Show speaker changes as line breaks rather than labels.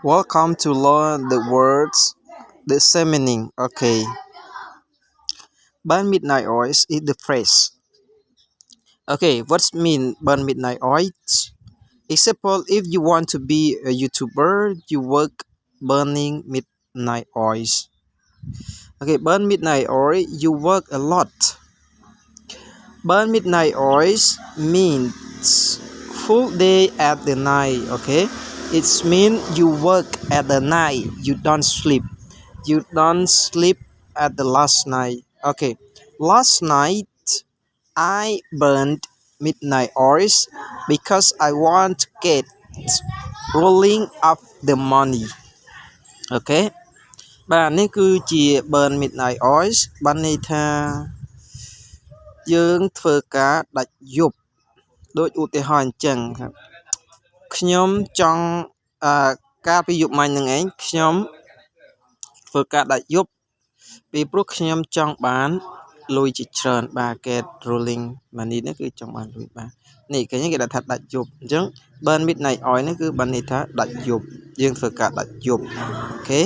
Welcome to learn the words, the same meaning. Okay. Burn midnight oils is the phrase. Okay, what's mean burn midnight oils? Example, if you want to be a YouTuber, you work burning midnight oils. Okay, burn midnight oil, you work a lot. Burn midnight oils means full day at the night. Okay, it's mean you work at the night, you don't sleep. You don't sleep at the last night. Okay, last night I burned midnight oils because I want to get rolling up the money. Okay, បាទនេះគឺជា burn midnight oils បានន័យថាយើងធ្វើការដាច់យប់ដូចឧទាហរណ៍អញ្ចឹងครับខ្ញុំចង់កាលពីយប់មិញហ្នឹងឯងខ្ញុំធ្វើការដាច់យប់ពីព្រោះខ្ញុំចង់បានលុយជាច្រើនបាទ get rolling money នេះគឺចង់បានលុយបាទនេះគេដាក់ថាដាច់យប់អញ្ចឹង burn midnight oil នេះគឺបានន័យថាដាច់យប់យើងធ្វើការដាច់យប់អូខេ